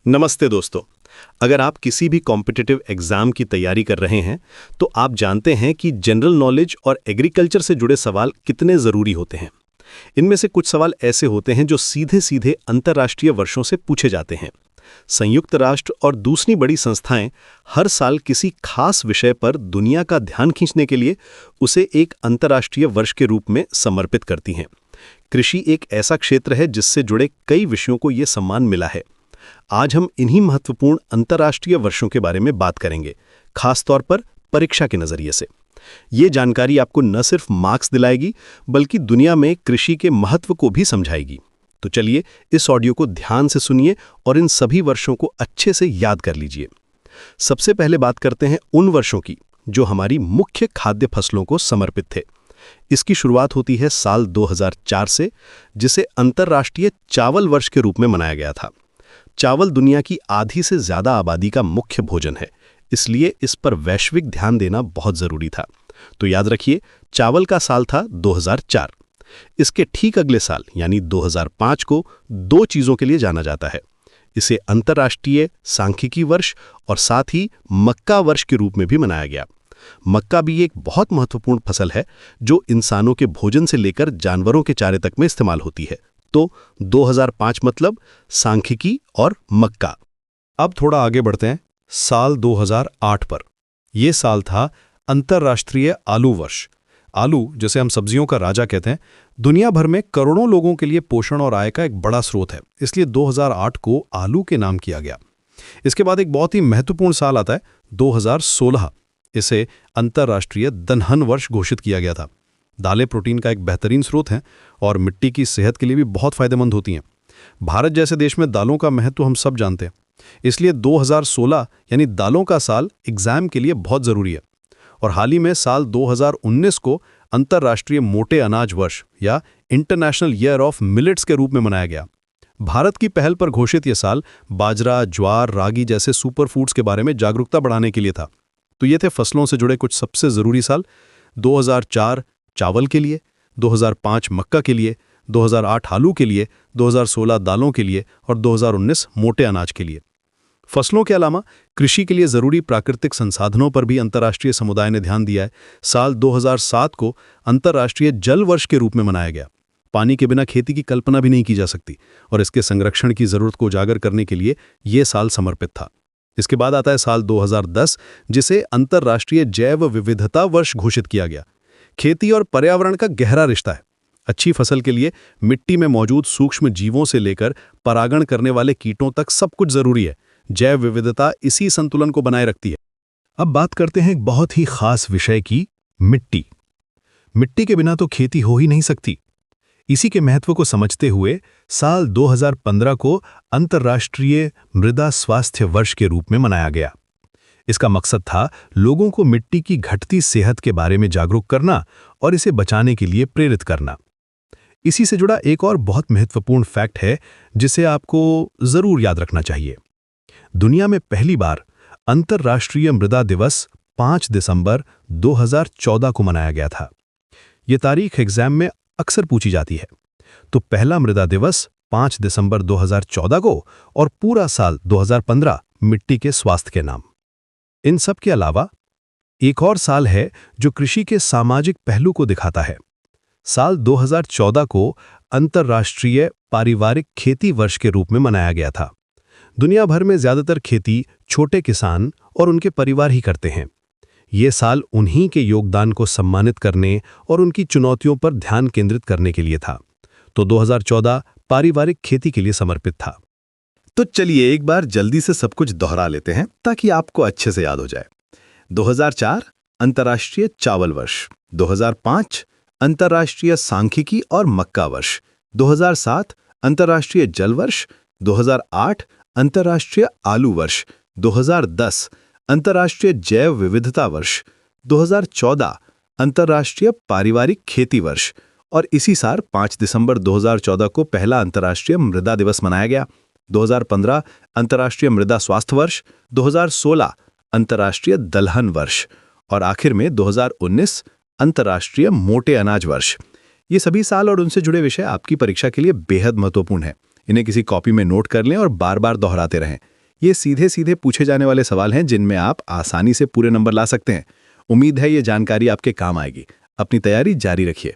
नमस्ते दोस्तों। अगर आप किसी भी कॉम्पिटिटिव एग्जाम की तैयारी कर रहे हैं तो आप जानते हैं कि जनरल नॉलेज और एग्रीकल्चर से जुड़े सवाल कितने ज़रूरी होते हैं। इनमें से कुछ सवाल ऐसे होते हैं जो सीधे सीधे अंतर्राष्ट्रीय वर्षों से पूछे जाते हैं। संयुक्त राष्ट्र और दूसरी बड़ी संस्थाएं हर साल किसी खास विषय पर दुनिया का ध्यान खींचने के लिए उसे एक अंतर्राष्ट्रीय वर्ष के रूप में समर्पित करती हैं। कृषि एक ऐसा क्षेत्र है जिससे जुड़े कई विषयों को ये सम्मान मिला है। आज हम इन्हीं महत्वपूर्ण अंतर्राष्ट्रीय वर्षों के बारे में बात करेंगे, खास तौर पर परीक्षा के नजरिए से। ये जानकारी आपको न सिर्फ मार्क्स दिलाएगी बल्कि दुनिया में कृषि के महत्व को भी समझाएगी। तो चलिए इस ऑडियो को ध्यान से सुनिए और इन सभी वर्षों को अच्छे से याद कर लीजिए। सबसे पहले बात करते हैं उन वर्षों की जो हमारी मुख्य खाद्य फसलों को समर्पित थे। इसकी शुरुआत होती है साल 2004 से, जिसे अंतर्राष्ट्रीय चावल वर्ष के रूप में मनाया गया था। चावल दुनिया की आधी से ज्यादा आबादी का मुख्य भोजन है, इसलिए इस पर वैश्विक ध्यान देना बहुत जरूरी था। तो याद रखिए, चावल का साल था 2004। इसके ठीक अगले साल यानी 2005 को दो चीजों के लिए जाना जाता है। इसे अंतर्राष्ट्रीय सांख्यिकी वर्ष और साथ ही मक्का वर्ष के रूप में भी मनाया गया। मक्का भी एक बहुत महत्वपूर्ण फसल है जो इंसानों के भोजन से लेकर जानवरों के चारे तक में इस्तेमाल होती है। तो 2005 मतलब सांख्यिकी और मक्का। अब थोड़ा आगे बढ़ते हैं साल 2008 पर। यह साल था अंतर्राष्ट्रीय आलू वर्ष। आलू, जिसे हम सब्जियों का राजा कहते हैं, दुनिया भर में करोड़ों लोगों के लिए पोषण और आय का एक बड़ा स्रोत है, इसलिए 2008 को आलू के नाम किया गया। इसके बाद एक बहुत ही महत्वपूर्ण साल आता है 2016। इसे अंतर्राष्ट्रीय दलहन वर्ष घोषित किया गया था। दालें प्रोटीन का एक बेहतरीन स्रोत हैं और मिट्टी की सेहत के लिए भी बहुत फायदेमंद होती हैं। भारत जैसे देश में दालों का महत्व हम सब जानते हैं, इसलिए 2016 यानी दालों का साल एग्जाम के लिए बहुत ज़रूरी है। और हाल ही में साल 2019 को अंतर्राष्ट्रीय मोटे अनाज वर्ष या इंटरनेशनल ईयर ऑफ मिलेट्स के रूप में मनाया गया। भारत की पहल पर घोषित यह साल बाजरा, ज्वार, रागी जैसे सुपर फूड्स के बारे में जागरूकता बढ़ाने के लिए था। तो ये थे फसलों से जुड़े कुछ सबसे ज़रूरी साल। 2004 चावल के लिए, 2005 मक्का के लिए, 2008 आलू के लिए, 2016 दालों के लिए और 2019 मोटे अनाज के लिए। फसलों के अलावा कृषि के लिए ज़रूरी प्राकृतिक संसाधनों पर भी अंतर्राष्ट्रीय समुदाय ने ध्यान दिया है। साल 2007 को अंतर्राष्ट्रीय जल वर्ष के रूप में मनाया गया। पानी के बिना खेती की कल्पना भी नहीं की जा सकती और इसके संरक्षण की ज़रूरत को उजागर करने के लिए ये साल समर्पित था। इसके बाद आता है साल 2010, जिसे अंतर्राष्ट्रीय जैव विविधता वर्ष घोषित किया गया। खेती और पर्यावरण का गहरा रिश्ता है। अच्छी फसल के लिए मिट्टी में मौजूद सूक्ष्म जीवों से लेकर परागण करने वाले कीटों तक सब कुछ जरूरी है। जैव विविधता इसी संतुलन को बनाए रखती है। अब बात करते हैं एक बहुत ही खास विषय की, मिट्टी। मिट्टी के बिना तो खेती हो ही नहीं सकती। इसी के महत्व को समझते हुए साल 2015 को अंतर्राष्ट्रीय मृदा स्वास्थ्य वर्ष के रूप में मनाया गया। इसका मकसद था लोगों को मिट्टी की घटती सेहत के बारे में जागरूक करना और इसे बचाने के लिए प्रेरित करना। इसी से जुड़ा एक और बहुत महत्वपूर्ण फैक्ट है जिसे आपको जरूर याद रखना चाहिए। दुनिया में पहली बार अंतर्राष्ट्रीय मृदा दिवस 5 दिसंबर 2014 को मनाया गया था। यह तारीख एग्जाम में अक्सर पूछी जाती है। तो पहला मृदा दिवस 5 दिसंबर 2014 को और पूरा साल 2015 मिट्टी के स्वास्थ्य के नाम। इन सब के अलावा एक और साल है जो कृषि के सामाजिक पहलू को दिखाता है। साल 2014 को अंतर्राष्ट्रीय पारिवारिक खेती वर्ष के रूप में मनाया गया था। दुनिया भर में ज्यादातर खेती छोटे किसान और उनके परिवार ही करते हैं। ये साल उन्हीं के योगदान को सम्मानित करने और उनकी चुनौतियों पर ध्यान केंद्रित करने के लिए था। तो 2014 पारिवारिक खेती के लिए समर्पित था। तो चलिए एक बार जल्दी से सब कुछ दोहरा लेते हैं ताकि आपको अच्छे से याद हो जाए। 2004 अंतर्राष्ट्रीय चावल वर्ष, 2005 अंतर्राष्ट्रीय सांख्यिकी और मक्का वर्ष, 2007 अंतर्राष्ट्रीय जल वर्ष, 2008 अंतर्राष्ट्रीय आलू वर्ष, 2010 अंतर्राष्ट्रीय जैव विविधता वर्ष, 2014 अंतर्राष्ट्रीय पारिवारिक खेती वर्ष और इसी साल 5 दिसंबर 2014 को पहला अंतर्राष्ट्रीय मृदा दिवस मनाया गया। 2015 अंतर्राष्ट्रीय मृदा स्वास्थ्य वर्ष, 2016 अंतर्राष्ट्रीय दलहन वर्ष और आखिर में 2019 अंतर्राष्ट्रीय मोटे अनाज वर्ष। ये सभी साल और उनसे जुड़े विषय आपकी परीक्षा के लिए बेहद महत्वपूर्ण है, इन्हें किसी कॉपी में नोट कर लें और बार बार दोहराते रहें। ये सीधे सीधे पूछे जाने वाले सवाल हैं जिनमें आप आसानी से पूरे नंबर ला सकते हैं। उम्मीद है ये जानकारी आपके काम आएगी। अपनी तैयारी जारी रखिए।